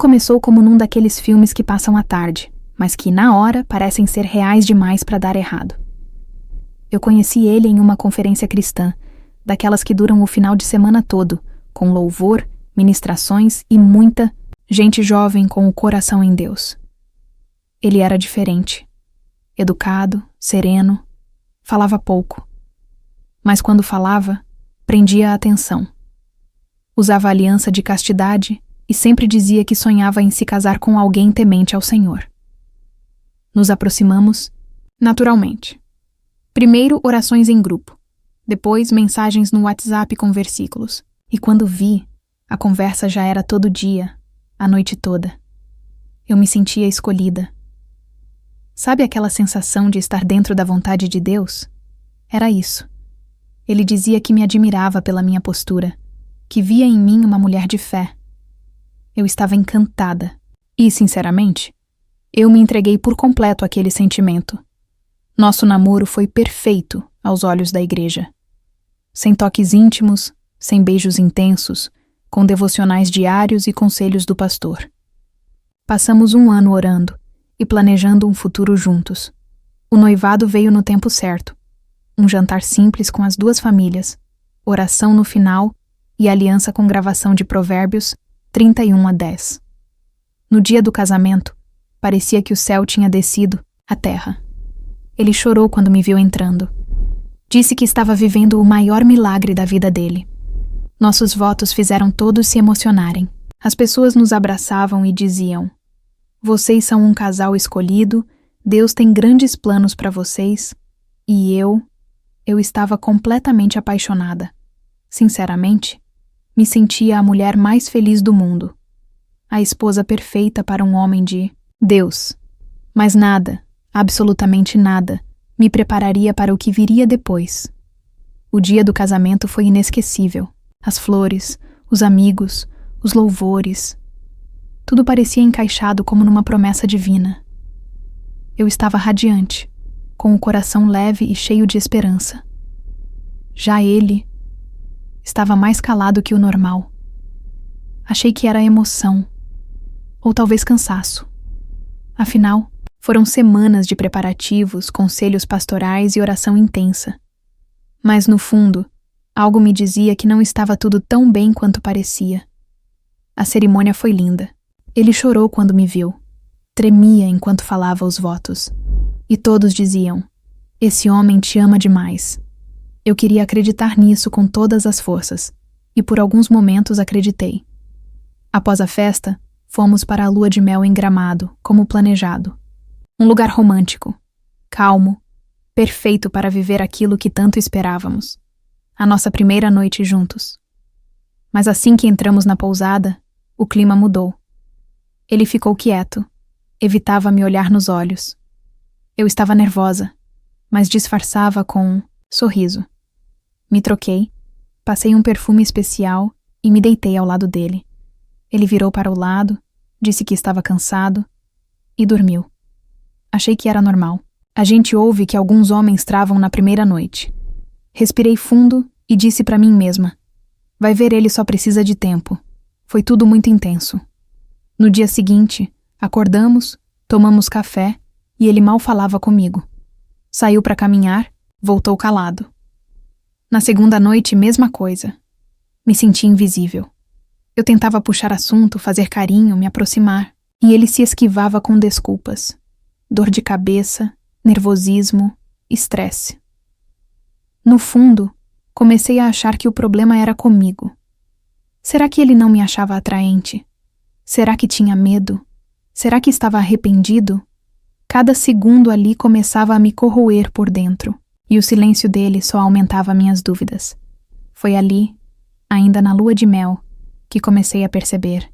começou como num daqueles filmes que passam à tarde, mas que, na hora, parecem ser reais demais para dar errado. Eu conheci ele em uma conferência cristã, daquelas que duram o final de semana todo, com louvor, ministrações e muita gente jovem com o coração em Deus. Ele era diferente. Educado, sereno, falava pouco. Mas quando falava, prendia a atenção. Usava aliança de castidade e sempre dizia que sonhava em se casar com alguém temente ao Senhor. Nos aproximamos, naturalmente. Primeiro, orações em grupo. Depois, mensagens no WhatsApp com versículos. E quando vi, a conversa já era todo dia, a noite toda. Eu me sentia escolhida. Sabe aquela sensação de estar dentro da vontade de Deus? Era isso. Ele dizia que me admirava pela minha postura, que via em mim uma mulher de fé. Eu estava encantada. E, sinceramente, eu me entreguei por completo àquele sentimento. Nosso namoro foi perfeito aos olhos da igreja. Sem toques íntimos, sem beijos intensos, com devocionais diários e conselhos do pastor. Passamos 1 ano orando e planejando um futuro juntos. O noivado veio no tempo certo. Um jantar simples com as 2 famílias, oração no final e aliança com gravação de Provérbios 31:10. No dia do casamento, parecia que o céu tinha descido à terra. Ele chorou quando me viu entrando. Disse que estava vivendo o maior milagre da vida dele. Nossos votos fizeram todos se emocionarem. As pessoas nos abraçavam e diziam: "Vocês são um casal escolhido, Deus tem grandes planos para vocês." E eu estava completamente apaixonada. Sinceramente, me sentia a mulher mais feliz do mundo. A esposa perfeita para um homem de Deus. Mas nada, absolutamente nada, me prepararia para o que viria depois. O dia do casamento foi inesquecível. As flores, os amigos, os louvores. Tudo parecia encaixado como numa promessa divina. Eu estava radiante, com o coração leve e cheio de esperança. Já ele estava mais calado que o normal. Achei que era emoção, ou talvez cansaço. Afinal, foram semanas de preparativos, conselhos pastorais e oração intensa. Mas no fundo, algo me dizia que não estava tudo tão bem quanto parecia. A cerimônia foi linda. Ele chorou quando me viu. Tremia enquanto falava os votos. E todos diziam: "Esse homem te ama demais." Eu queria acreditar nisso com todas as forças, e por alguns momentos acreditei. Após a festa, fomos para a lua de mel em Gramado, como planejado. Um lugar romântico, calmo, perfeito para viver aquilo que tanto esperávamos. A nossa primeira noite juntos. Mas assim que entramos na pousada, o clima mudou. Ele ficou quieto, evitava me olhar nos olhos. Eu estava nervosa, mas disfarçava com um sorriso. Me troquei, passei um perfume especial e me deitei ao lado dele. Ele virou para o lado, disse que estava cansado e dormiu. Achei que era normal. A gente ouve que alguns homens travam na primeira noite. Respirei fundo e disse para mim mesma: "Vai ver, ele só precisa de tempo." Foi tudo muito intenso. No dia seguinte, acordamos, tomamos café e ele mal falava comigo. Saiu para caminhar, voltou calado. Na segunda noite, mesma coisa. Me senti invisível. Eu tentava puxar assunto, fazer carinho, me aproximar, e ele se esquivava com desculpas. Dor de cabeça, nervosismo, estresse. No fundo, comecei a achar que o problema era comigo. Será que ele não me achava atraente? Será que tinha medo? Será que estava arrependido? Cada segundo ali começava a me corroer por dentro, e o silêncio dele só aumentava minhas dúvidas. Foi ali, ainda na lua de mel, que comecei a perceber.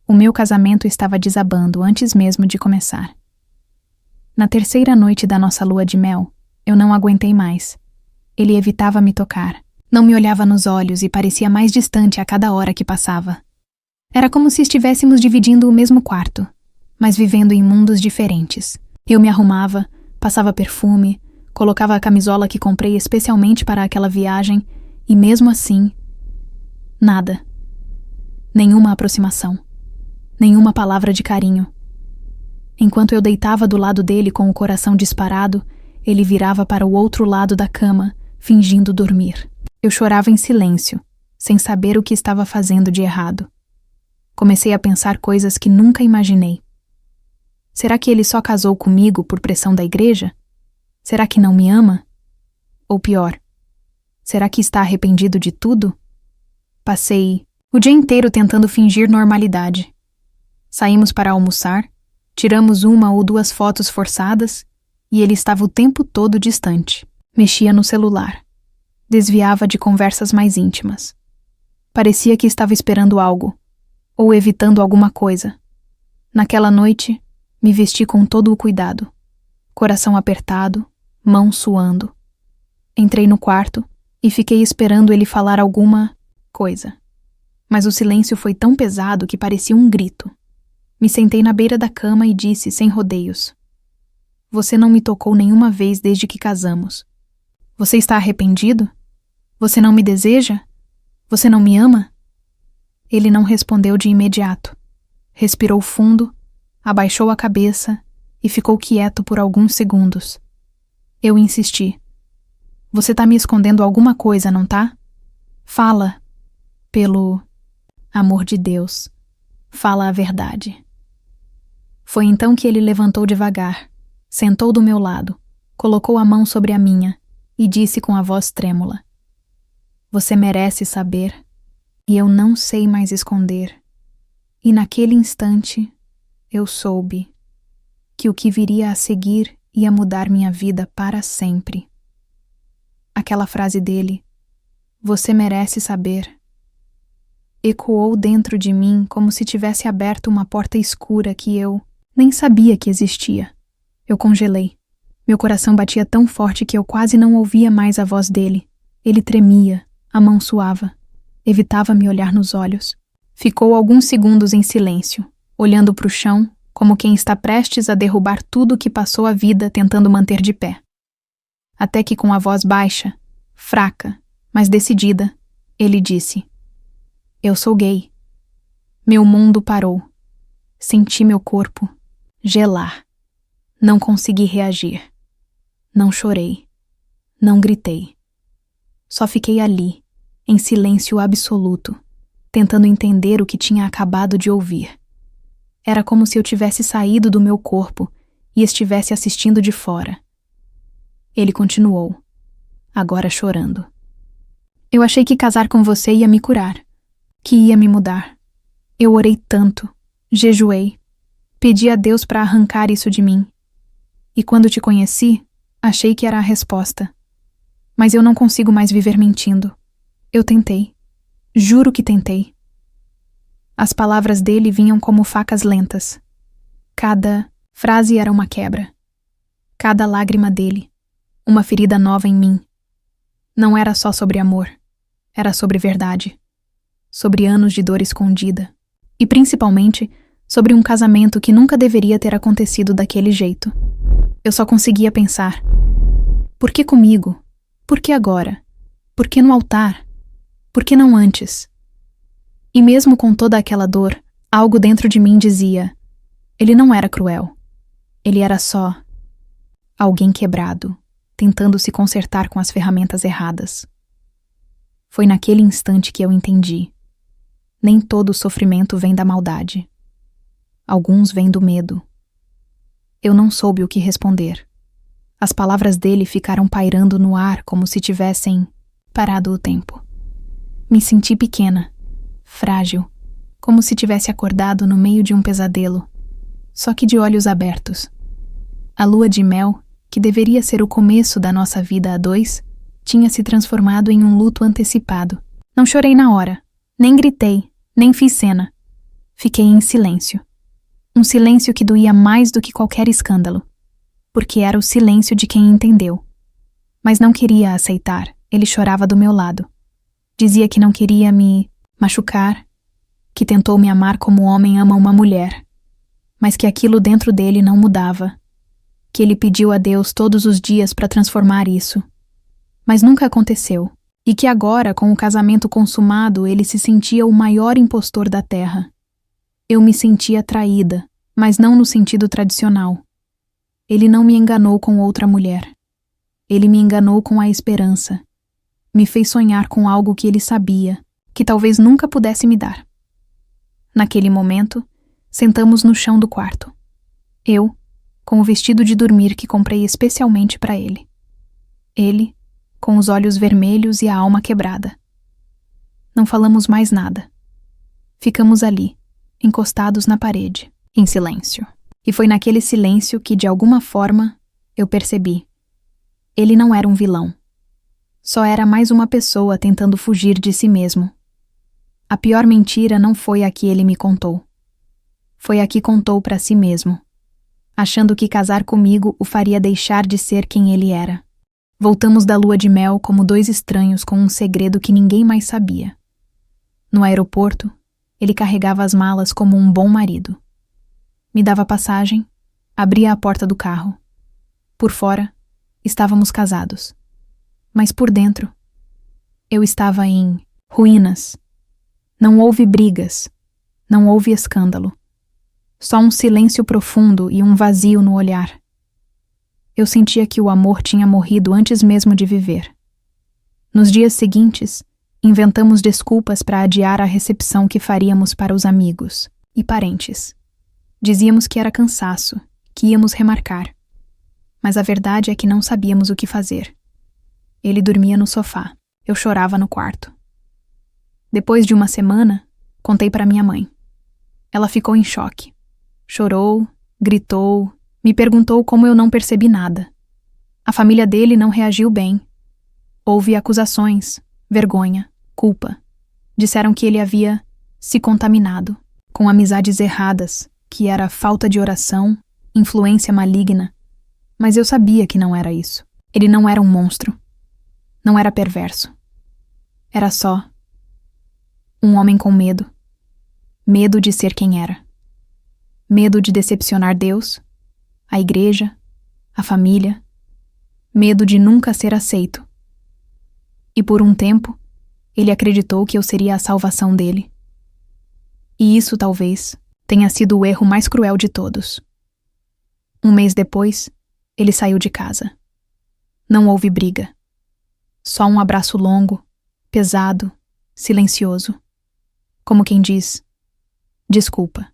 O meu casamento estava desabando antes mesmo de começar. Na terceira noite da nossa lua de mel, eu não aguentei mais. Ele evitava me tocar, não me olhava nos olhos e parecia mais distante a cada hora que passava. Era como se estivéssemos dividindo o mesmo quarto, mas vivendo em mundos diferentes. Eu me arrumava, passava perfume, colocava a camisola que comprei especialmente para aquela viagem e mesmo assim, nada. Nenhuma aproximação. nenhuma palavra de carinho. Enquanto eu deitava do lado dele com o coração disparado, ele virava para o outro lado da cama, fingindo dormir. Eu chorava em silêncio, sem saber o que estava fazendo de errado. Comecei a pensar coisas que nunca imaginei. Será que ele só casou comigo por pressão da igreja? Será que não me ama? Ou pior, será que está arrependido de tudo? Passei o dia inteiro tentando fingir normalidade. Saímos para almoçar, tiramos 1 ou 2 fotos forçadas e ele estava o tempo todo distante. Mexia no celular. Desviava de conversas mais íntimas. Parecia que estava esperando algo, ou evitando alguma coisa. Naquela noite, me vesti com todo o cuidado. Coração apertado, mão suando. Entrei no quarto e fiquei esperando ele falar alguma coisa. Mas o silêncio foi tão pesado que parecia um grito. Me sentei na beira da cama e disse, sem rodeios: "Você não me tocou nenhuma vez desde que casamos. Você está arrependido? Você não me deseja? Você não me ama?" Ele não respondeu de imediato. Respirou fundo, abaixou a cabeça e ficou quieto por alguns segundos. Eu insisti. "Você tá me escondendo alguma coisa, não tá? Fala. Pelo amor de Deus, fala a verdade." Foi então que ele levantou devagar, sentou do meu lado, colocou a mão sobre a minha e disse com a voz trêmula: "Você merece saber, e eu não sei mais esconder." E naquele instante, eu soube que o que viria a seguir ia mudar minha vida para sempre. Aquela frase dele, "Você merece saber", ecoou dentro de mim como se tivesse aberto uma porta escura que eu nem sabia que existia. Eu congelei. Meu coração batia tão forte que eu quase não ouvia mais a voz dele. Ele tremia, a mão suava. Evitava me olhar nos olhos. Ficou alguns segundos em silêncio, olhando para o chão, como quem está prestes a derrubar tudo que passou a vida tentando manter de pé. Até que com a voz baixa, fraca, mas decidida, ele disse: "Eu sou gay." Meu mundo parou. Senti meu corpo gelar. Não consegui reagir. Não chorei. Não gritei. Só fiquei ali, em silêncio absoluto, tentando entender o que tinha acabado de ouvir. Era como se eu tivesse saído do meu corpo e estivesse assistindo de fora. Ele continuou, agora chorando. "Eu achei que casar com você ia me curar, que ia me mudar. Eu orei tanto, jejuei, pedi a Deus para arrancar isso de mim. E quando te conheci, achei que era a resposta. Mas eu não consigo mais viver mentindo. Eu tentei. Juro que tentei." As palavras dele vinham como facas lentas. Cada frase era uma quebra. Cada lágrima dele, uma ferida nova em mim. Não era só sobre amor. Era sobre verdade. Sobre anos de dor escondida. E principalmente, sobre um casamento que nunca deveria ter acontecido daquele jeito. Eu só conseguia pensar: por que comigo? Por que agora? Por que no altar? Por que não antes? E mesmo com toda aquela dor, algo dentro de mim dizia: ele não era cruel. Ele era só alguém quebrado, tentando se consertar com as ferramentas erradas. Foi naquele instante que eu entendi. Nem todo o sofrimento vem da maldade. Alguns vêm do medo. Eu não soube o que responder. As palavras dele ficaram pairando no ar como se tivessem parado o tempo. Me senti pequena, frágil, como se tivesse acordado no meio de um pesadelo, só que de olhos abertos. A lua de mel, que deveria ser o começo da nossa vida a dois, tinha se transformado em um luto antecipado. Não chorei na hora, nem gritei, nem fiz cena. Fiquei em silêncio. Um silêncio que doía mais do que qualquer escândalo, porque era o silêncio de quem entendeu. Mas não queria aceitar, ele chorava do meu lado. Dizia que não queria me machucar, que tentou me amar como o homem ama uma mulher, mas que aquilo dentro dele não mudava, que ele pediu a Deus todos os dias para transformar isso, mas nunca aconteceu, e que agora, com o casamento consumado, ele se sentia o maior impostor da terra. Eu me sentia traída, mas não no sentido tradicional. Ele não me enganou com outra mulher. Ele me enganou com a esperança. Me fez sonhar com algo que ele sabia, que talvez nunca pudesse me dar. Naquele momento, sentamos no chão do quarto. Eu, com o vestido de dormir que comprei especialmente para ele. Ele, com os olhos vermelhos e a alma quebrada. Não falamos mais nada. Ficamos ali, encostados na parede, em silêncio. E foi naquele silêncio que, de alguma forma, eu percebi. Ele não era um vilão. Só era mais uma pessoa tentando fugir de si mesmo. A pior mentira não foi a que ele me contou. Foi a que contou para si mesmo, achando que casar comigo o faria deixar de ser quem ele era. Voltamos da lua de mel como dois estranhos com um segredo que ninguém mais sabia. No aeroporto, ele carregava as malas como um bom marido. Me dava passagem, abria a porta do carro. Por fora, estávamos casados. Mas por dentro, eu estava em ruínas. Não houve brigas, não houve escândalo. Só um silêncio profundo e um vazio no olhar. Eu sentia que o amor tinha morrido antes mesmo de viver. Nos dias seguintes, inventamos desculpas para adiar a recepção que faríamos para os amigos e parentes. Dizíamos que era cansaço, que íamos remarcar. Mas a verdade é que não sabíamos o que fazer. Ele dormia no sofá, eu chorava no quarto. Depois de uma semana, contei para minha mãe. Ela ficou em choque. Chorou, gritou, me perguntou como eu não percebi nada. A família dele não reagiu bem. Houve acusações, vergonha, culpa. Disseram que ele havia se contaminado com amizades erradas, que era falta de oração, influência maligna. Mas eu sabia que não era isso. Ele não era um monstro. Não era perverso. Era só um homem com medo. Medo de ser quem era. Medo de decepcionar Deus, a igreja, a família. Medo de nunca ser aceito. E por um tempo, ele acreditou que eu seria a salvação dele. E isso, talvez, tenha sido o erro mais cruel de todos. Um mês depois, ele saiu de casa. Não houve briga. Só um abraço longo, pesado, silencioso. Como quem diz, desculpa.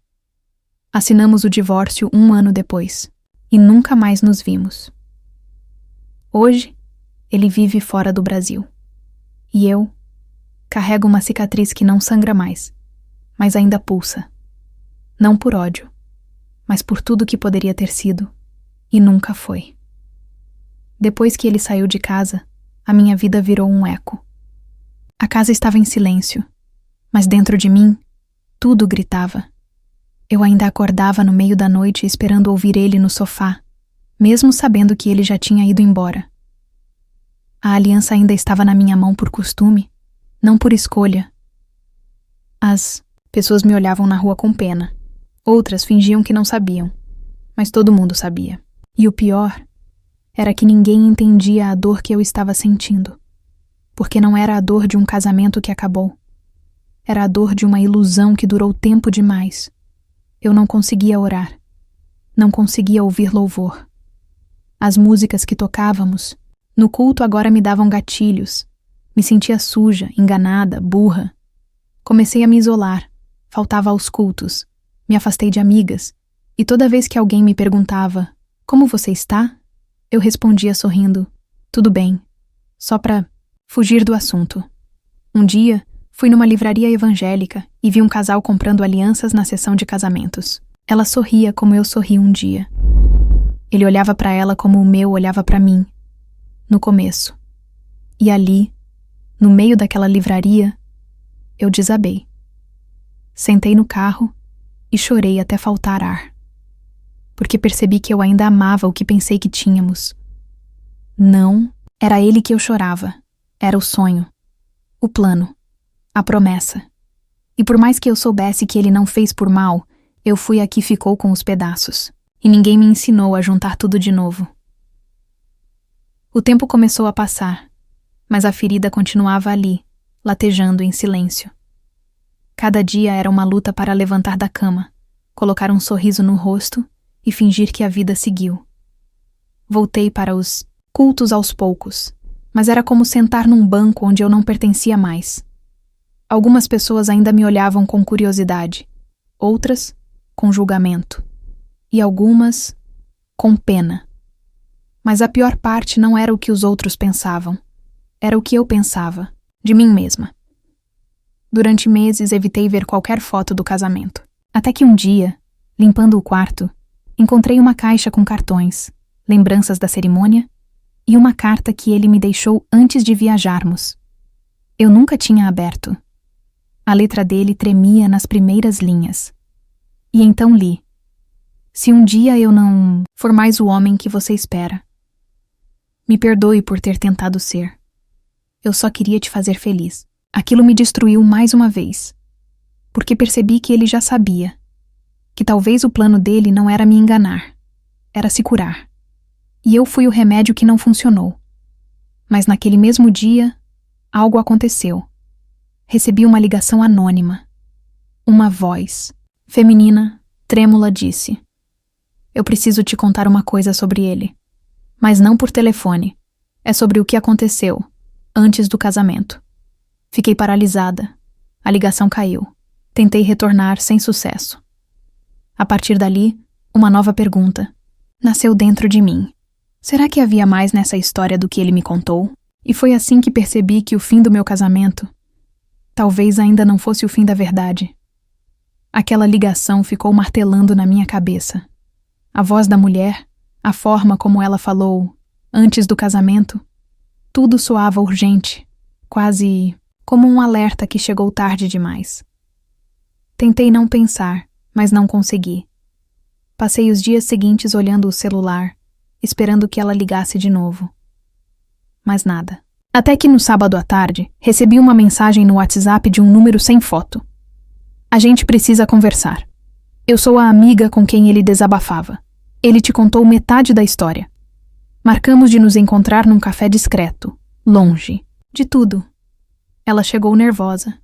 Assinamos o divórcio 1 ano depois, e nunca mais nos vimos. Hoje, ele vive fora do Brasil. E eu carrego uma cicatriz que não sangra mais, mas ainda pulsa. Não por ódio, mas por tudo que poderia ter sido, e nunca foi. Depois que ele saiu de casa, a minha vida virou um eco. A casa estava em silêncio, mas dentro de mim, tudo gritava. Eu ainda acordava no meio da noite esperando ouvir ele no sofá, mesmo sabendo que ele já tinha ido embora. A aliança ainda estava na minha mão por costume, não por escolha. As pessoas me olhavam na rua com pena. Outras fingiam que não sabiam, mas todo mundo sabia. E o pior era que ninguém entendia a dor que eu estava sentindo, porque não era a dor de um casamento que acabou. Era a dor de uma ilusão que durou tempo demais. Eu não conseguia orar. Não conseguia ouvir louvor. As músicas que tocávamos no culto agora me davam gatilhos. Me sentia suja, enganada, burra. Comecei a me isolar. Faltava aos cultos. Me afastei de amigas. E toda vez que alguém me perguntava, como você está? Eu respondia sorrindo, tudo bem. Só para fugir do assunto. Um dia, fui numa livraria evangélica e vi um casal comprando alianças na seção de casamentos. Ela sorria como eu sorri um dia. Ele olhava para ela como o meu olhava para mim, no começo. E ali, no meio daquela livraria, eu desabei. Sentei no carro e chorei até faltar ar. Porque percebi que eu ainda amava o que pensei que tínhamos. Não, era ele que eu chorava. Era o sonho, o plano, a promessa. E por mais que eu soubesse que ele não fez por mal, eu fui a que ficou com os pedaços. E ninguém me ensinou a juntar tudo de novo. O tempo começou a passar, mas a ferida continuava ali, latejando em silêncio. Cada dia era uma luta para levantar da cama, colocar um sorriso no rosto e fingir que a vida seguiu. Voltei para os cultos aos poucos, mas era como sentar num banco onde eu não pertencia mais. Algumas pessoas ainda me olhavam com curiosidade, outras com julgamento, e algumas com pena. Mas a pior parte não era o que os outros pensavam, era o que eu pensava, de mim mesma. Durante meses evitei ver qualquer foto do casamento, até que um dia, limpando o quarto, encontrei uma caixa com cartões, lembranças da cerimônia e uma carta que ele me deixou antes de viajarmos. Eu nunca tinha aberto. A letra dele tremia nas primeiras linhas. E então li: se um dia eu não for mais o homem que você espera, me perdoe por ter tentado ser. Eu só queria te fazer feliz. Aquilo me destruiu mais uma vez, porque percebi que ele já sabia, que talvez o plano dele não era me enganar, era se curar. E eu fui o remédio que não funcionou. Mas naquele mesmo dia, algo aconteceu. Recebi uma ligação anônima. Uma voz, feminina, trêmula, disse: eu preciso te contar uma coisa sobre ele. Mas não por telefone. É sobre o que aconteceu antes do casamento. Fiquei paralisada. A ligação caiu. Tentei retornar sem sucesso. A partir dali, uma nova pergunta nasceu dentro de mim. Será que havia mais nessa história do que ele me contou? E foi assim que percebi que o fim do meu casamento talvez ainda não fosse o fim da verdade. Aquela ligação ficou martelando na minha cabeça. A voz da mulher, a forma como ela falou antes do casamento, tudo soava urgente, quase como um alerta que chegou tarde demais. Tentei não pensar, mas não consegui. Passei os dias seguintes olhando o celular, esperando que ela ligasse de novo. Mas nada. Até que no sábado à tarde, recebi uma mensagem no WhatsApp de um número sem foto. A gente precisa conversar. Eu sou a amiga com quem ele desabafava. Ele te contou metade da história. Marcamos de nos encontrar num café discreto, longe de tudo. Ela chegou nervosa,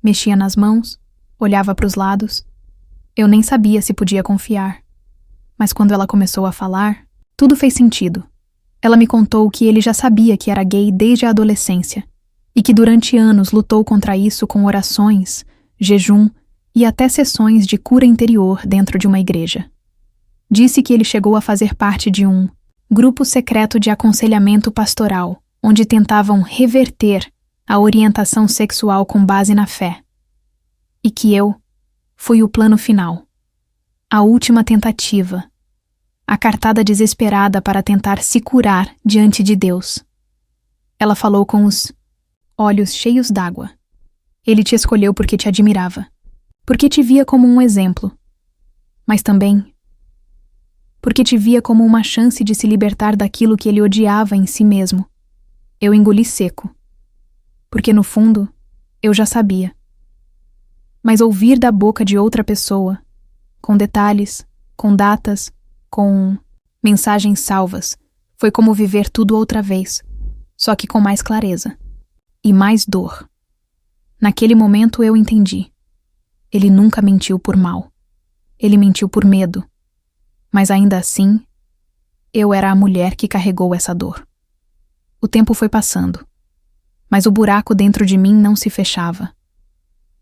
mexia nas mãos, olhava para os lados. Eu nem sabia se podia confiar. Mas quando ela começou a falar, tudo fez sentido. Ela me contou que ele já sabia que era gay desde a adolescência e que durante anos lutou contra isso com orações, jejum e até sessões de cura interior dentro de uma igreja. Disse que ele chegou a fazer parte de um grupo secreto de aconselhamento pastoral, onde tentavam reverter a orientação sexual com base na fé. E que eu fui o plano final, a última tentativa, a cartada desesperada para tentar se curar diante de Deus. Ela falou com os olhos cheios d'água. Ele te escolheu porque te admirava, porque te via como um exemplo, mas também porque te via como uma chance de se libertar daquilo que ele odiava em si mesmo. Eu engoli seco, porque no fundo eu já sabia. Mas ouvir da boca de outra pessoa, com detalhes, com datas, com mensagens salvas, foi como viver tudo outra vez, só que com mais clareza e mais dor. Naquele momento eu entendi. Ele nunca mentiu por mal. Ele mentiu por medo. Mas ainda assim, eu era a mulher que carregou essa dor. O tempo foi passando, mas o buraco dentro de mim não se fechava.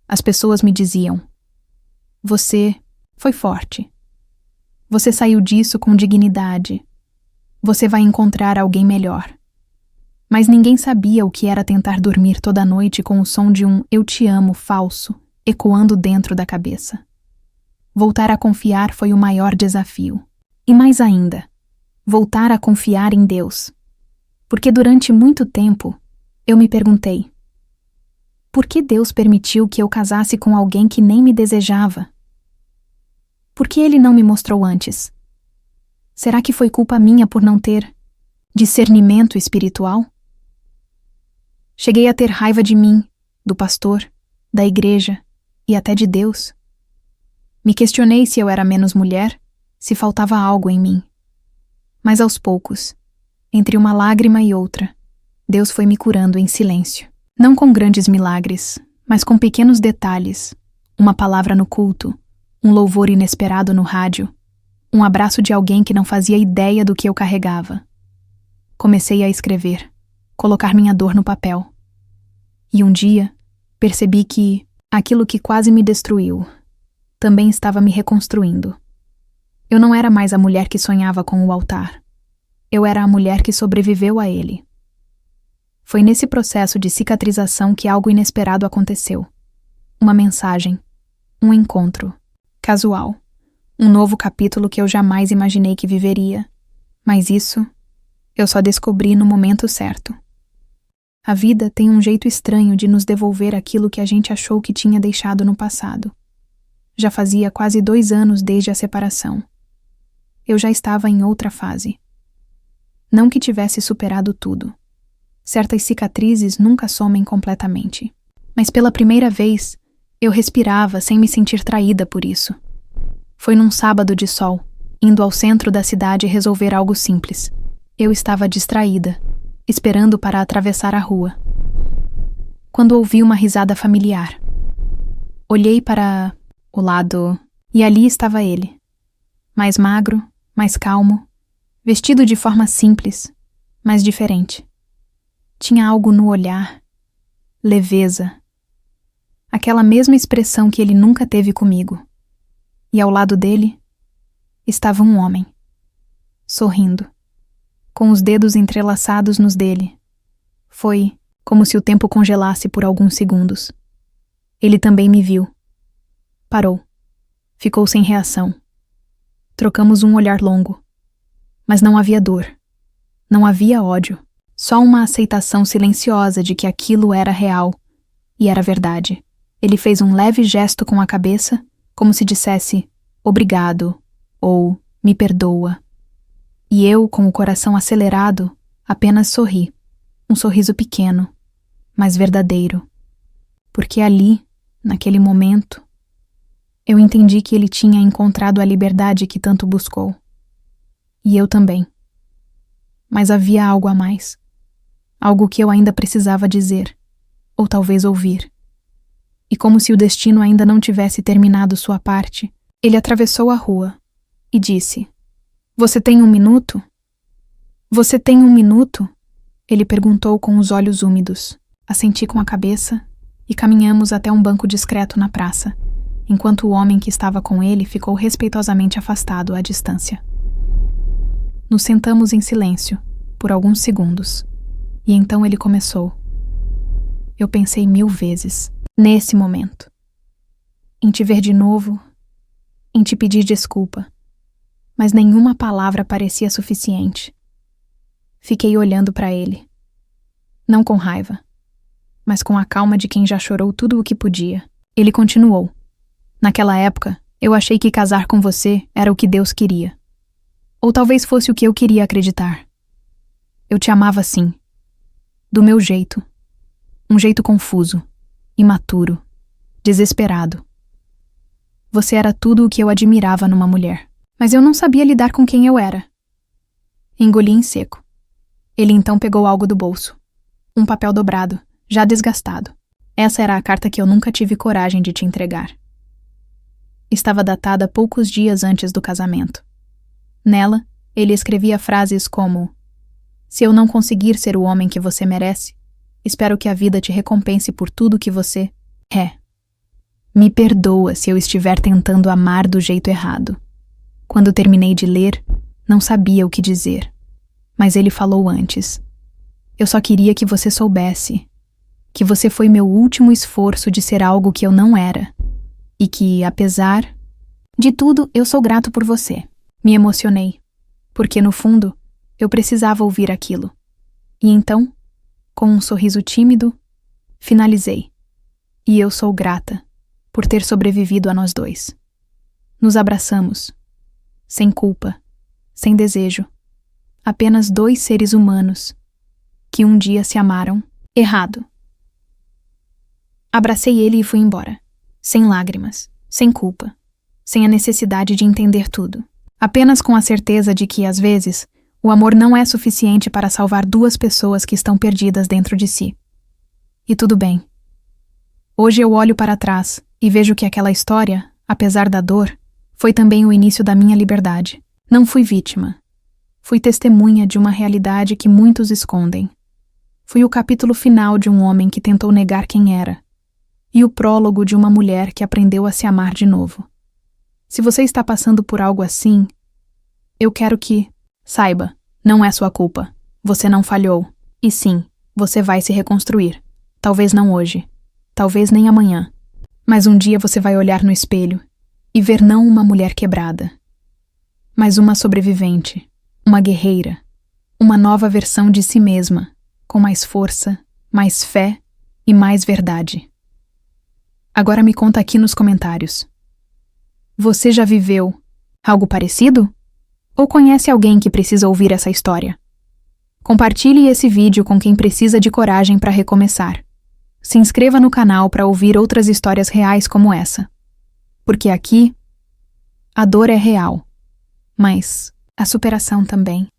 As pessoas me diziam: você foi forte. Você saiu disso com dignidade. Você vai encontrar alguém melhor. Mas ninguém sabia o que era tentar dormir toda noite com o som de um "eu te amo" falso ecoando dentro da cabeça. Voltar a confiar foi o maior desafio. E mais ainda, voltar a confiar em Deus. Porque durante muito tempo, eu me perguntei: por que Deus permitiu que eu casasse com alguém que nem me desejava? Por que Ele não me mostrou antes? Será que foi culpa minha por não ter discernimento espiritual? Cheguei a ter raiva de mim, do pastor, da igreja e até de Deus. Me questionei se eu era menos mulher, se faltava algo em mim. Mas aos poucos, entre uma lágrima e outra, Deus foi me curando em silêncio. Não com grandes milagres, mas com pequenos detalhes, uma palavra no culto, um louvor inesperado no rádio, um abraço de alguém que não fazia ideia do que eu carregava. Comecei a escrever, colocar minha dor no papel. E um dia, percebi que aquilo que quase me destruiu também estava me reconstruindo. Eu não era mais a mulher que sonhava com o altar. Eu era a mulher que sobreviveu a ele. Foi nesse processo de cicatrização que algo inesperado aconteceu. Uma mensagem, um encontro, casual, um novo capítulo que eu jamais imaginei que viveria. Mas isso, eu só descobri no momento certo. A vida tem um jeito estranho de nos devolver aquilo que a gente achou que tinha deixado no passado. Já fazia quase 2 anos desde a separação. Eu já estava em outra fase. Não que tivesse superado tudo. Certas cicatrizes nunca somem completamente. Mas pela primeira vez, eu respirava sem me sentir traída por isso. Foi num sábado de sol, indo ao centro da cidade resolver algo simples. Eu estava distraída, esperando para atravessar a rua, quando ouvi uma risada familiar. Olhei para o lado e ali estava ele, mais magro, mais calmo, vestido de forma simples, mas diferente. Tinha algo no olhar, leveza, aquela mesma expressão que ele nunca teve comigo. E ao lado dele estava um homem, sorrindo, com os dedos entrelaçados nos dele. Foi como se o tempo congelasse por alguns segundos. Ele também me viu. Parou. Ficou sem reação. Trocamos um olhar longo. Mas não havia dor. Não havia ódio. Só uma aceitação silenciosa de que aquilo era real. E era verdade. Ele fez um leve gesto com a cabeça, como se dissesse, obrigado, ou me perdoa. E eu, com o coração acelerado, apenas sorri. Um sorriso pequeno, mas verdadeiro. Porque ali, naquele momento, eu entendi que ele tinha encontrado a liberdade que tanto buscou. E eu também. Mas havia algo a mais. Algo que eu ainda precisava dizer, ou talvez ouvir. E como se o destino ainda não tivesse terminado sua parte, ele atravessou a rua e disse: "Você tem 1 minuto?" "Você tem 1 minuto?" Ele perguntou com os olhos úmidos. Assenti com a cabeça e caminhamos até um banco discreto na praça, enquanto o homem que estava com ele ficou respeitosamente afastado à distância. Nos sentamos em silêncio, por alguns segundos, e então ele começou. Eu pensei 1000 vezes, nesse momento, em te ver de novo, em te pedir desculpa, mas nenhuma palavra parecia suficiente. Fiquei olhando para ele, não com raiva, mas com a calma de quem já chorou tudo o que podia. Ele continuou: "Naquela época, eu achei que casar com você era o que Deus queria. Ou talvez fosse o que eu queria acreditar. Eu te amava assim, do meu jeito. Um jeito confuso, imaturo, desesperado. Você era tudo o que eu admirava numa mulher. Mas eu não sabia lidar com quem eu era." Engoli em seco. Ele então pegou algo do bolso. Um papel dobrado, já desgastado. Essa era a carta que eu nunca tive coragem de te entregar. Estava datada poucos dias antes do casamento. Nela, ele escrevia frases como: "Se eu não conseguir ser o homem que você merece, espero que a vida te recompense por tudo que você é. Me perdoa se eu estiver tentando amar do jeito errado." Quando terminei de ler, não sabia o que dizer. Mas ele falou antes: "Eu só queria que você soubesse que você foi meu último esforço de ser algo que eu não era. E que, apesar de tudo, eu sou grato por você." Me emocionei, porque no fundo, eu precisava ouvir aquilo. E então, com um sorriso tímido, finalizei: "E eu sou grata por ter sobrevivido a nós dois." Nos abraçamos, sem culpa, sem desejo, apenas 2 seres humanos que um dia se amaram errado. Abracei ele e fui embora, sem lágrimas, sem culpa, sem a necessidade de entender tudo, apenas com a certeza de que, às vezes, o amor não é suficiente para salvar 2 pessoas que estão perdidas dentro de si. E tudo bem. Hoje eu olho para trás E vejo que aquela história, apesar da dor, foi também o início da minha liberdade. Não fui vítima. Fui testemunha de uma realidade que muitos escondem. Fui o capítulo final de um homem que tentou negar quem era. E o prólogo de uma mulher que aprendeu a se amar de novo. Se você está passando por algo assim, eu quero que, saiba, não é sua culpa. Você não falhou. E sim, você vai se reconstruir. Talvez não hoje. Talvez nem amanhã. Mas um dia você vai olhar no espelho e ver não uma mulher quebrada, mas uma sobrevivente, uma guerreira, uma nova versão de si mesma, com mais força, mais fé e mais verdade. Agora me conta aqui nos comentários. Você já viveu algo parecido? Ou conhece alguém que precisa ouvir essa história? Compartilhe esse vídeo com quem precisa de coragem para recomeçar. Se inscreva no canal para ouvir outras histórias reais como essa. Porque aqui, a dor é real, mas a superação também.